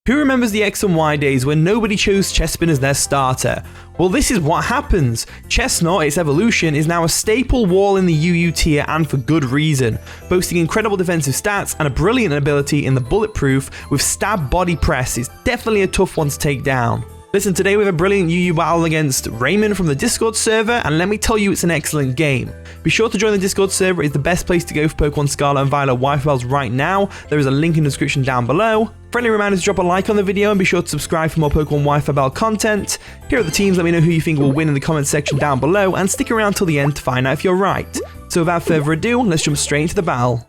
Who remembers the X and Y days when nobody chose Chespin as their starter? Well, this is what happens. Chesnaught, its evolution, is now a staple wall in the UU tier, and for good reason. Boasting incredible defensive stats and a brilliant ability in the bulletproof with stab body press, it's definitely a tough one to take down. Listen, today we have a brilliant UU battle against Raymond from the Discord server, and let me tell you, it's an excellent game. Be sure to join the Discord server. It's the best place to go for Pokemon Scarlet and Violet WiFi right now. There is a link in the description down below. Friendly reminder to drop a like on the video and be sure to subscribe for more Pokemon WiFi content. Here are the teams. Let me know who you think will win in the comments section down below, and stick around till the end to find out if you're right. So without further ado, let's jump straight into the battle.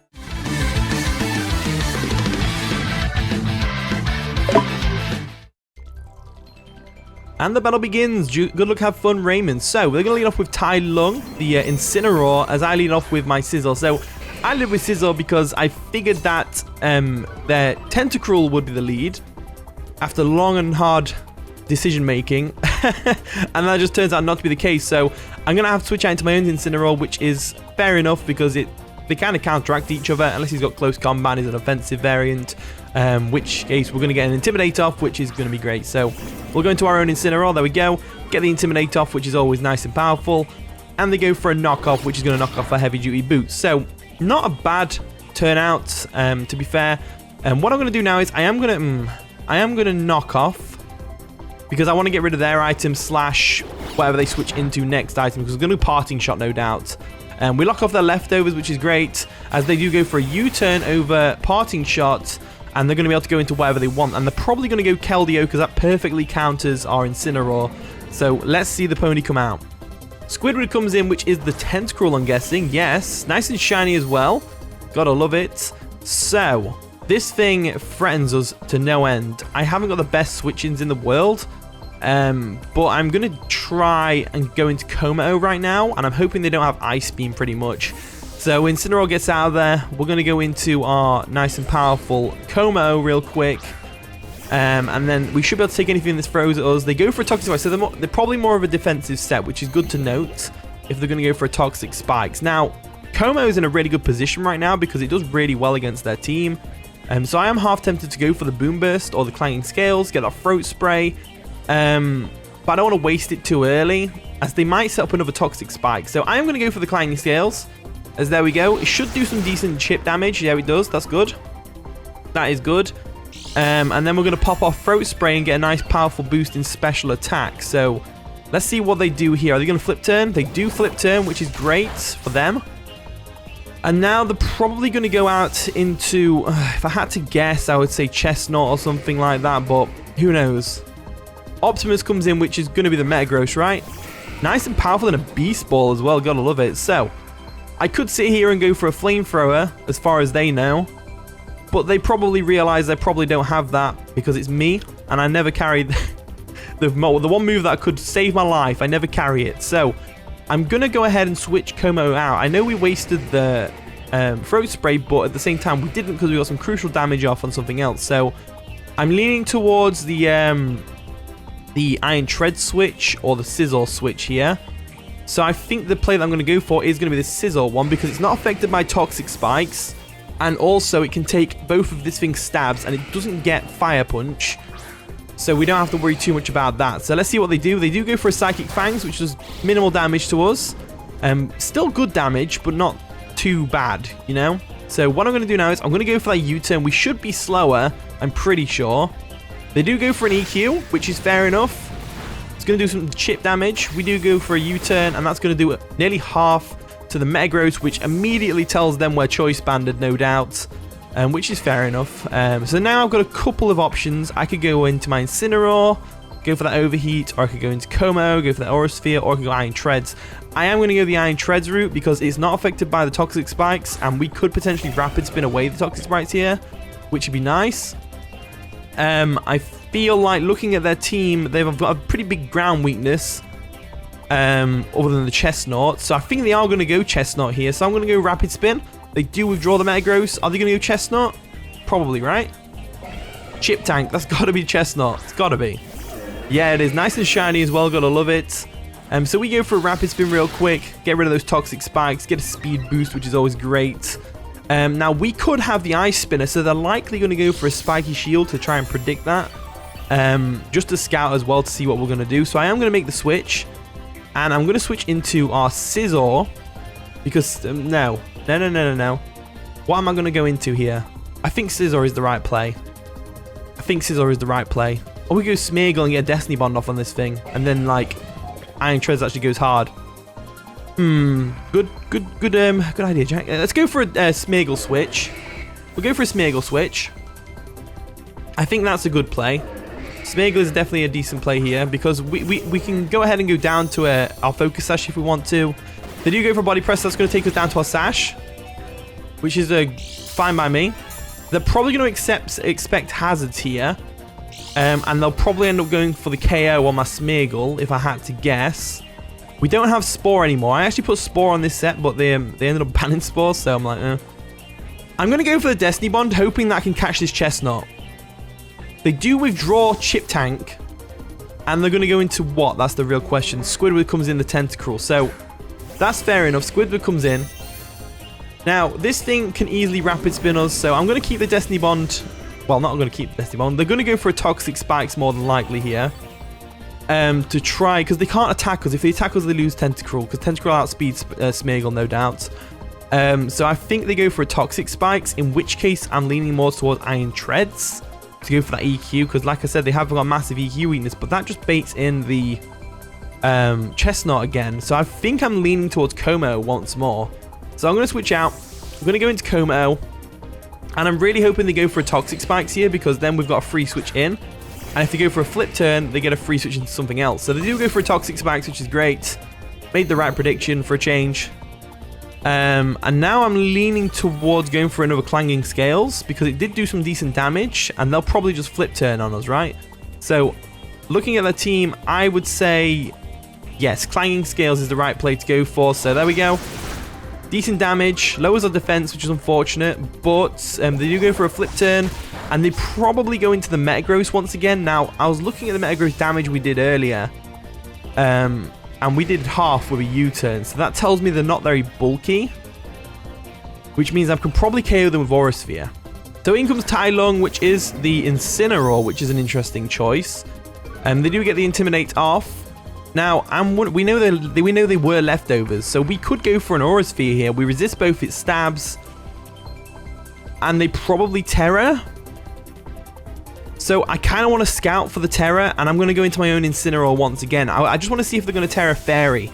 And the battle begins. Good luck, have fun, Raymond. So, we're going to lead off with Tai Lung, the Incineroar, as I lead off with my Sizzle. So, I lead with Sizzle because I figured that their Tentacruel would be the lead after long and hard decision making. And that just turns out not to be the case. So, I'm going to have to switch out into my own Incineroar, which is fair enough because they kind of counteract each other unless he's got close combat, is an offensive variant. Which case we're going to get an Intimidate off, which is going to be great. So we'll go into our own Incineroar. There we go. Get the Intimidate off, which is always nice and powerful. And they go for a knockoff, which is going to knock off a heavy duty boots. So not a bad turnout, to be fair. And what I'm going to do now is I am going to knock off because I want to get rid of their item slash whatever they switch into next item, because we're going to do Parting Shot, no doubt. We lock off their leftovers, which is great, as they do go for a U-turn over Parting Shot. And they're going to be able to go into whatever they want. And they're probably going to go Keldeo because that perfectly counters our Incineroar. So let's see the pony come out. Squidward comes in, which is the Tentacruel, I'm guessing. Yes, nice and shiny as well. Gotta love it. So this thing threatens us to no end. I haven't got the best switch-ins in the world. But I'm going to try and go into Kommo right now. And I'm hoping they don't have Ice Beam pretty much. So Incineroar gets out of there. We're going to go into our nice and powerful Kommo real quick. And then we should be able to take anything that throws at us. They go for a Toxic Spikes. So they're probably more of a defensive set, which is good to note if they're going to go for a Toxic Spikes. Now, Kommo is in a really good position right now because it does really well against their team. So I am half tempted to go for the Boom Burst or the Clanging Scales, get our Throat Spray. But I don't want to waste it too early, as they might set up another Toxic Spike. So I am going to go for the Clanging Scales. As there we go. It should do some decent chip damage. Yeah, it does. That's good. That is good. And then we're going to pop off Throat Spray and get a nice powerful boost in special attack. So let's see what they do here. Are they going to flip turn? They do flip turn, which is great for them. And now they're probably going to go out into, if I had to guess, I would say Chesnaught or something like that, but who knows. Optimus comes in, which is going to be the Metagross, right? Nice and powerful, and a Beast Ball as well. Gotta love it. So I could sit here and go for a Flamethrower, as far as they know. But they probably realize they probably don't have that because it's me. And I never carry the one move that could save my life. I never carry it. So I'm going to go ahead and switch Kommo out. I know we wasted the Throat Spray, but at the same time we didn't because we got some crucial damage off on something else. So I'm leaning towards the Iron Tread switch or the Sizzle switch here. So I think the play that I'm going to go for is going to be the Sizzle one because it's not affected by Toxic Spikes. And also it can take both of this thing's stabs and it doesn't get Fire Punch. So we don't have to worry too much about that. So let's see what they do. They do go for a Psychic Fangs, which does minimal damage to us. Still good damage, but not too bad, you know? So what I'm going to do now is I'm going to go for that U-turn. We should be slower, I'm pretty sure. They do go for an EQ, which is fair enough. It's going to do some chip damage. We do go for a U-turn, and that's going to do nearly half to the Metagross, which immediately tells them we're choice banded, no doubt, which is fair enough. So now I've got a couple of options. I could go into my Incineroar, go for that Overheat, or I could go into Kommo, go for that Aura Sphere, or I could go Iron Treads. I am going to go the Iron Treads route because it's not affected by the Toxic Spikes, and we could potentially Rapid Spin away the Toxic Spikes here, which would be nice. I feel like looking at their team, they've got a pretty big ground weakness, other than the Chesnaught. So I think they are going to go Chesnaught here. So I'm going to go Rapid Spin. They do withdraw the Metagross. Are they going to go Chesnaught? Probably, right? Chip Tank. That's got to be Chesnaught. It's got to be. Yeah, it is. Nice and shiny as well. Got to love it. So we go for a Rapid Spin real quick. Get rid of those Toxic Spikes. Get a speed boost, which is always great. Now, we could have the Ice Spinner, so they're likely going to go for a Spiky Shield to try and predict that. Just to scout as well to see what we're going to do. So I am going to make the switch. And I'm going to switch into our Scizor. Because, no. What am I going to go into here? I think Scizor is the right play. Or we go Smeargle and get a Destiny Bond off on this thing. And then, like, Iron Treads actually goes hard. Good idea, Jack. Let's go for a Smeargle switch. We'll go for a Smeargle switch. I think that's a good play. Smeargle is definitely a decent play here because we can go ahead and go down to our Focus Sash if we want to. They do go for Body Press. That's going to take us down to our Sash, which is fine by me. They're probably going to expect hazards here. And they'll probably end up going for the KO on my Smeargle, if I had to guess. We don't have Spore anymore. I actually put Spore on this set, but they ended up banning Spore, so I'm like, I'm going to go for the Destiny Bond, hoping that I can catch this Chesnaught. They do withdraw Chip Tank, and they're going to go into what? That's the real question. Squidward comes in the Tentacruel, so that's fair enough. Squidward comes in. Now, this thing can easily Rapid Spin us, so I'm going to keep the Destiny Bond. Well, not going to keep the Destiny Bond. They're going to go for a Toxic Spikes more than likely here. To try, because they can't attack us. If they attack us, they lose Tentacruel, because Tentacruel outspeeds Smeargle, no doubt. So I think they go for a Toxic Spikes, in which case I'm leaning more towards Iron Treads to go for that EQ, because like I said, they have got massive EQ weakness, but that just baits in the Chesnaught again. So I think I'm leaning towards Como once more. So I'm going to switch out. I'm going to go into Como, and I'm really hoping they go for a Toxic Spikes here, because then we've got a free switch in. And if they go for a flip turn, they get a free switch into something else. So they do go for a Toxic Spikes, which is great. Made the right prediction for a change. And now I'm leaning towards going for another Clanging Scales, because it did do some decent damage, and they'll probably just flip turn on us, right? So, looking at the team, I would say, yes, Clanging Scales is the right play to go for. So there we go. Decent damage, lowers our defense, which is unfortunate, but they do go for a flip turn, and they probably go into the Metagross once again. Now, I was looking at the Metagross damage we did earlier, and we did half with a U-turn, so that tells me they're not very bulky, which means I can probably KO them with Aura Sphere. So in comes Tai Lung, which is the Incineroar, which is an interesting choice. They do get the Intimidate off. Now, we know they were leftovers, so we could go for an Aura Sphere here. We resist both its stabs, and they probably Terra. So I kind of want to scout for the Terra, and I'm going to go into my own Incineroar once again. I just want to see if they're going to Terra Fairy,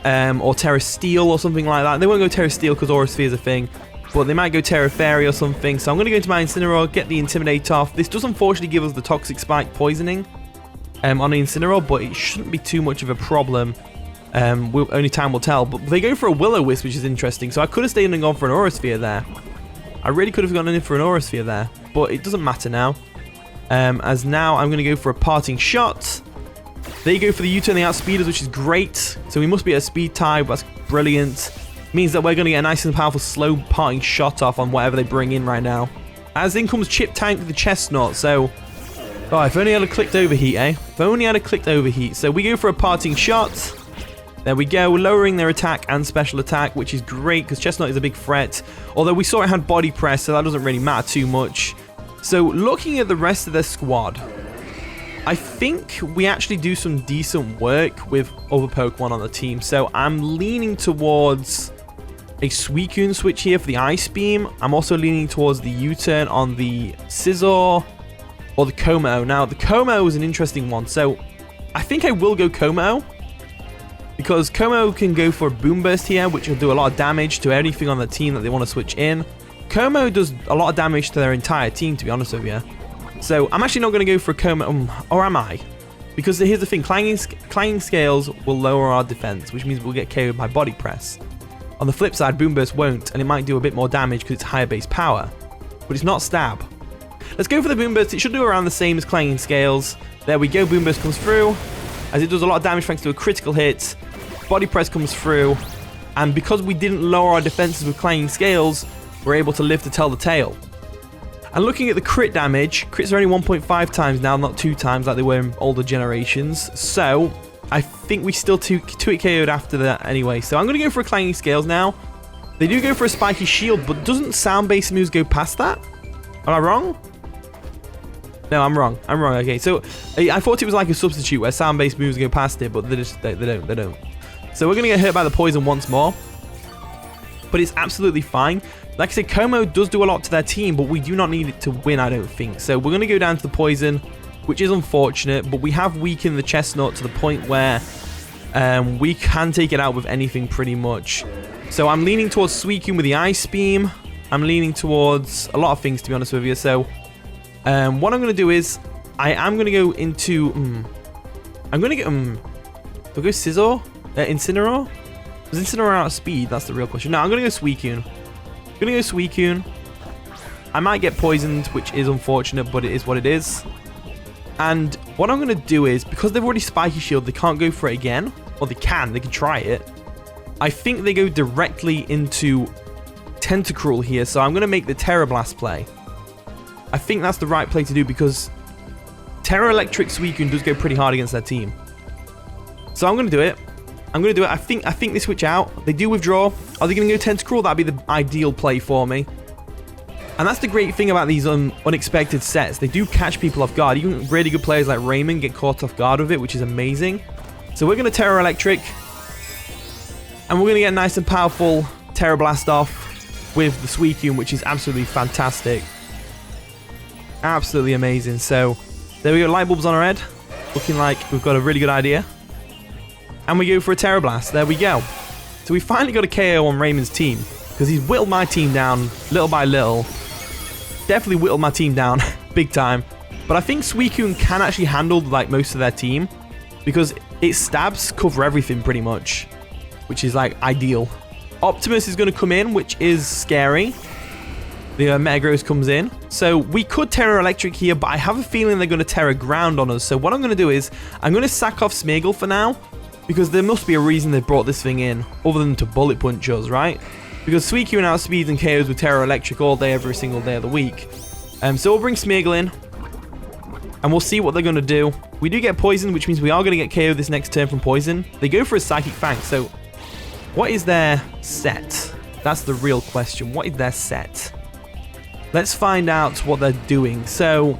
or Terra Steel or something like that. They won't go Terra Steel because Aura Sphere is a thing, but they might go Terra Fairy or something. So I'm going to go into my Incineroar, get the Intimidate off. This does unfortunately give us the Toxic Spike poisoning on the Incineroar, but it shouldn't be too much of a problem. Only time will tell. But they go for a Will-O-Wisp, which is interesting. So I could have stayed and gone for an Aura Sphere there. I really could have gone in for an Aura Sphere there, but it doesn't matter now. As now I'm going to go for a Parting Shot. They go for the U-turn, the outspeeders, which is great. So we must be at a speed type. That's brilliant. Means that we're going to get a nice and powerful slow Parting Shot off on whatever they bring in right now. As in comes Chip Tank with the Chesnaught. So, oh, if only I had clicked Overheat, eh? If only I had clicked Overheat. So we go for a Parting Shot. There we go, lowering their attack and special attack, which is great because Chesnaught is a big threat. Although we saw it had Body Press, so that doesn't really matter too much. So looking at the rest of their squad, I think we actually do some decent work with other Pokemon on the team. So I'm leaning towards a Suicune switch here for the Ice Beam. I'm also leaning towards the U-turn on the Scizor or the Como. Now, the Como is an interesting one. So I think I will go Como, because Como can go for a Boom Burst here, which will do a lot of damage to anything on the team that they want to switch in. Como does a lot of damage to their entire team, to be honest with you. So I'm actually not going to go for a Como, or am I? Because here's the thing, Clanging Scales will lower our defense, which means we'll get KO'd by Body Press. On the flip side, Boom Burst won't, and it might do a bit more damage because it's higher base power. But it's not Stab. Let's go for the Boom Burst. It should do around the same as Clanging Scales. There we go, Boom Burst comes through, as it does a lot of damage thanks to a critical hit. Body Press comes through, and because we didn't lower our defenses with Clanging Scales, we're able to live to tell the tale. And looking at the crit damage, crits are only 1.5 times now, not 2 times like they were in older generations. So I think we still 2-hit KO'd after that anyway. So I'm going to go for a Clanging Scales now. They do go for a spiky shield, but doesn't sound-based moves go past that? Am I wrong? No, I'm wrong. I'm wrong. Okay, so I thought it was like a substitute where sound-based moves go past it, but they don't. So we're going to get hit by the poison once more. But it's absolutely fine. Like I said, Como does do a lot to their team, but we do not need it to win, I don't think. So we're going to go down to the poison, which is unfortunate, but we have weakened the Chesnaught to the point where we can take it out with anything pretty much. So I'm leaning towards Suicune with the Ice Beam. I'm leaning towards a lot of things, to be honest with you. So what I'm going to do is I am going to go into... I'm going to get... do I go Scizor? Incineroar? Is Incineroar out of speed? That's the real question. No, I'm going to go Suicune. I'm going to go Suicune. I might get poisoned, which is unfortunate, but it is what it is. And what I'm going to do is, because they've already Spiky Shield, they can't go for it again. Or they can try it. I think they go directly into Tentacruel here, so I'm going to make the Tera Blast play. I think that's the right play to do because Terra Electric Suicune does go pretty hard against their team. So I'm going to do it. I think they switch out. They do withdraw. Are they going to go Tentacruel? That'd be the ideal play for me. And that's the great thing about these unexpected sets. They do catch people off guard. Even really good players like Raymond get caught off guard with it, which is amazing. So we're going to Terra Electric. And we're going to get a nice and powerful Terra Blast off with the Suicune, which is absolutely fantastic. Absolutely amazing. So there we go. Light bulbs on our head. Looking like we've got a really good idea. And we go for a Terra Blast. There we go. So we finally got a KO on Raymond's team. Because he's whittled my team down little by little. Definitely whittled my team down big time. But I think Suicune can actually handle like most of their team. Because its stabs cover everything pretty much. Which is like ideal. Optimus is going to come in, which is scary. The Metagross comes in. So we could Terra Electric here, but I have a feeling they're going to Terra Ground on us. So what I'm going to do is, I'm going to sack off Smeargle for now. Because there must be a reason they brought this thing in, other than to bullet punch us, right? Because Suicune outspeeds and KOs with Terra Electric all day, every single day of the week. So we'll bring Smeargle in. And we'll see what they're going to do. We do get Poison, which means we are going to get KO this next turn from Poison. They go for a Psychic Fang, so... what is their set? That's the real question. What is their set? Let's find out what they're doing. So,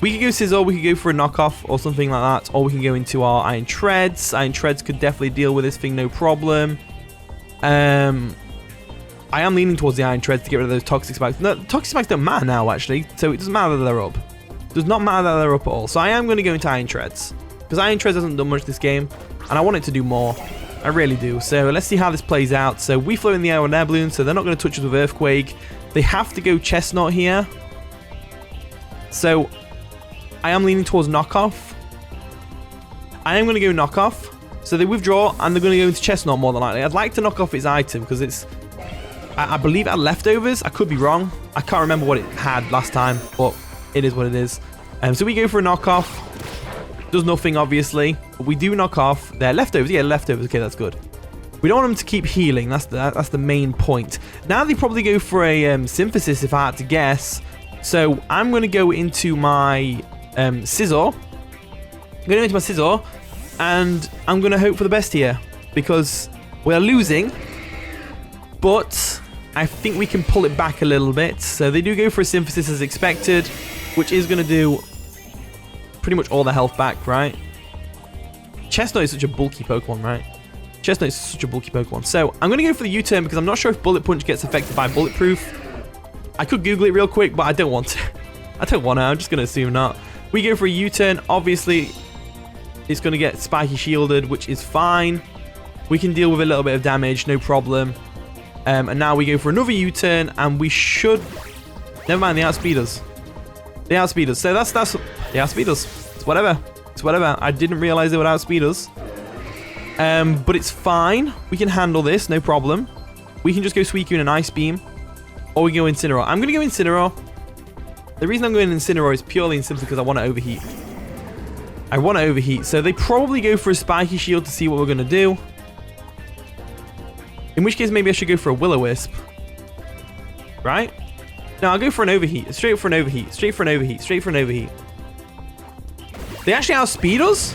we could go Scizor, we could go for a knockoff or something like that, or we can go into our Iron Treads. Iron Treads could definitely deal with this thing, no problem. I am leaning towards the Iron Treads to get rid of those Toxic Spikes. No, Toxic Spikes don't matter now, actually, so it doesn't matter that they're up. It does not matter that they're up at all. So I am going to go into Iron Treads, because Iron Treads hasn't done much this game, and I want it to do more. I really do. So let's see how this plays out. So we float in the air on air balloon, so they're not going to touch us with Earthquake. They have to go Chesnaught here. So I am leaning towards knockoff. I am going to go knockoff. So they withdraw, and they're going to go into Chesnaught more than likely. I'd like to knock off its item, because it's... I believe it had leftovers. I could be wrong. I can't remember what it had last time, but it is what it is. So we go for a knockoff. Does nothing, obviously. But we do knock off their leftovers. Yeah, leftovers. Okay, that's good. We don't want them to keep healing. That's the main point. Now they probably go for a Synthesis, if I had to guess. So I'm going to go into my Scizor. I'm going into my Scizor. And I'm going to hope for the best here. Because we're losing. But I think we can pull it back a little bit. So they do go for a Synthesis as expected. Which is going to do... pretty much all the health back, right? Chesnaught is such a bulky Pokemon, right? Chesnaught is such a bulky Pokemon. So, I'm going to go for the U-turn because I'm not sure if Bullet Punch gets affected by Bulletproof. I could Google it real quick, but I don't want to. I don't want to. I'm just going to assume not. We go for a U-turn. Obviously, it's going to get Spiky Shielded, which is fine. We can deal with a little bit of damage, no problem. And now we go for another U-turn, and we should... never mind, they outspeed us. They outspeed us. So that's they outspeed us. It's whatever. It's whatever. I didn't realize they would outspeed us. But it's fine. We can handle this. No problem. We can just go Suicune and Ice Beam. Or we go Incineroar. I'm going to go Incineroar. The reason I'm going Incineroar is purely and simply because I want to overheat. I want to overheat. So they probably go for a Spiky Shield to see what we're going to do. In which case, maybe I should go for a Will-O-Wisp. Right? No, I'll go for an overheat. Straight for an overheat. Straight for an overheat. Straight for an overheat. They actually outspeed us?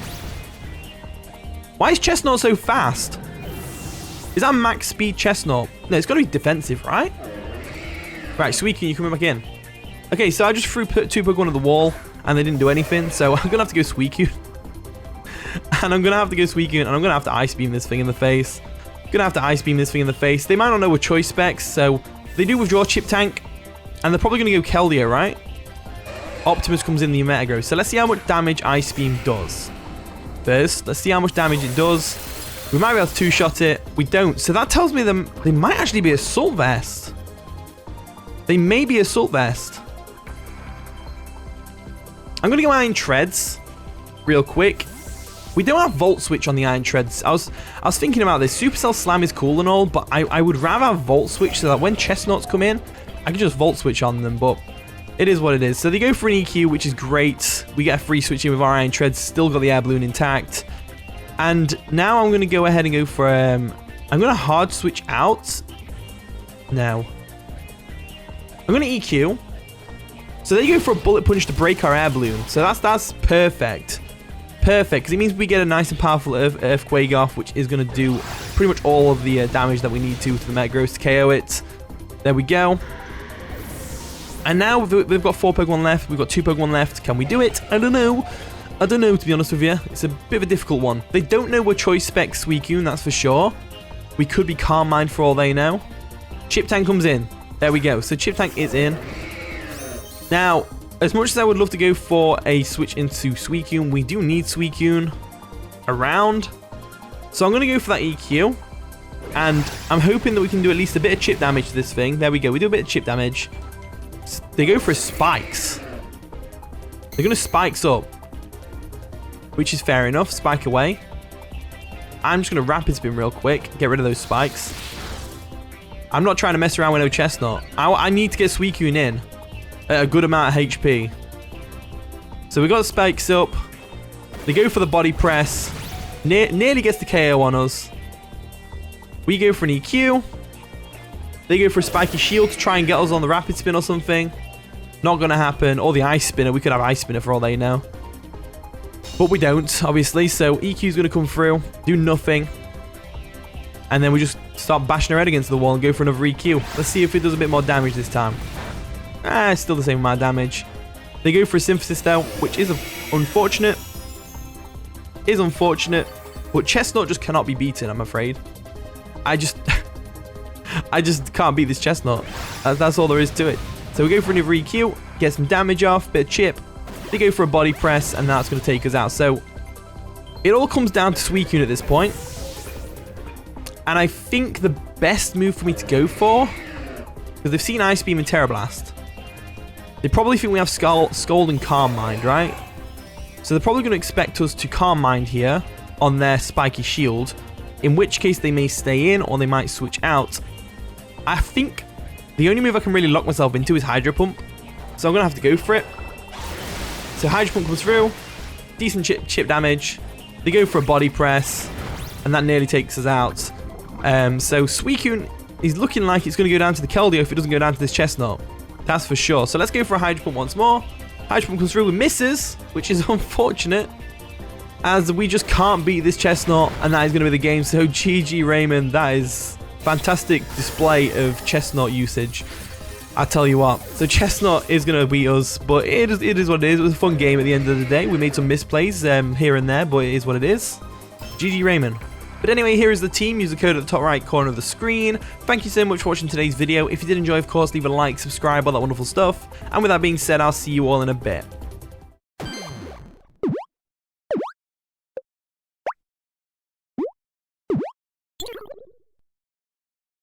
Why is Chesnaught so fast? Is that max speed Chesnaught? No, it's got to be defensive, right? Right, Suicune, you're coming back in. Okay, so I just threw 2 Pokemon at the wall, and they didn't do anything, so I'm going to have to go Suicune. And I'm going to have to go Suicune, and I'm going to have to Ice Beam this thing in the face. I'm going to have to Ice Beam this thing in the face. They might not know a choice specs, so they do withdraw Chip Tank, and they're probably going to go Keldeo, right? Optimus comes in the Metagross. So let's see how much damage Ice Beam does. First, let's see how much damage it does. We might be able to 2-shot it. We don't. So that tells me they might actually be Assault Vest. They may be Assault Vest. I'm going to go Iron Treads real quick. We don't have Volt Switch on the Iron Treads. I was thinking about this. Supercell Slam is cool and all, but I would rather have Volt Switch so that when Chesnaughts come in, I can just Volt Switch on them, but it is what it is. So they go for an EQ, which is great. We get a free switch in with our Iron Treads. Still got the Air Balloon intact. And now I'm going to go ahead and go for... I'm going to hard switch out. No. I'm going to EQ. So they go for a Bullet Punch to break our Air Balloon. So that's perfect. Perfect, because it means we get a nice and powerful Earthquake off, which is going to do pretty much all of the damage that we need to the Metagross to KO it. There we go. And now we've got 4 Pokemon left. We've got 2 Pokemon left. Can we do it? I don't know. I don't know, to be honest with you. It's a bit of a difficult one. They don't know we're Choice Spec Suicune, that's for sure. We could be Calm Mind for all they know. Chip Tank comes in. There we go. So Chip Tank is in. Now, as much as I would love to go for a switch into Suicune, we do need Suicune around. So I'm going to go for that EQ. And I'm hoping that we can do at least a bit of chip damage to this thing. There we go. We do a bit of chip damage. They go for Spikes. They're going to Spikes up. Which is fair enough. Spike away. I'm just going to Rapid Spin real quick. Get rid of those Spikes. I'm not trying to mess around with no Chesnaught. I need to get Suicune in at a good amount of HP. So we got Spikes up. They go for the Body Press. Nearly gets the KO on us. We go for an EQ. They go for a Spiky Shield to try and get us on the Rapid Spin or something. Not going to happen. Or the Ice Spinner. We could have Ice Spinner for all they know. But we don't, obviously. So EQ is going to come through. Do nothing. And then we just start bashing our head against the wall and go for another EQ. Let's see if it does a bit more damage this time. It's still the same amount of damage. They go for a Synthesis though, which is unfortunate. Is unfortunate. But Chesnaught just cannot be beaten, I'm afraid. I just can't beat this Chesnaught. That's all there is to it. So we go for another EQ, get some damage off, bit of chip. They go for a Body Press, and that's going to take us out. So it all comes down to Suicune at this point. And I think the best move for me to go for, because they've seen Ice Beam and Terra Blast, they probably think we have Scald and Calm Mind, right? So they're probably going to expect us to Calm Mind here on their Spiky Shield, in which case they may stay in or they might switch out. I think the only move I can really lock myself into is Hydro Pump, so I'm going to have to go for it. So Hydro Pump comes through, decent chip damage, they go for a Body Press, and that nearly takes us out. So Suicune is looking like it's going to go down to the Keldeo if it doesn't go down to this Chesnaught. That's for sure. So let's go for a Hydro Pump once more. Hydro Pump comes through and misses, which is unfortunate, as we just can't beat this Chesnaught, and that is going to be the game. So GG Raymond, that is fantastic display of Chesnaught usage. I tell you what. So Chesnaught is going to beat us, but it is what it is. It was a fun game at the end of the day. We made some misplays here and there, but it is what it is. GG Raymond. But anyway, here is the team. Use the code at the top right corner of the screen. Thank you so much for watching today's video. If you did enjoy, of course, leave a like, subscribe, all that wonderful stuff. And with that being said, I'll see you all in a bit.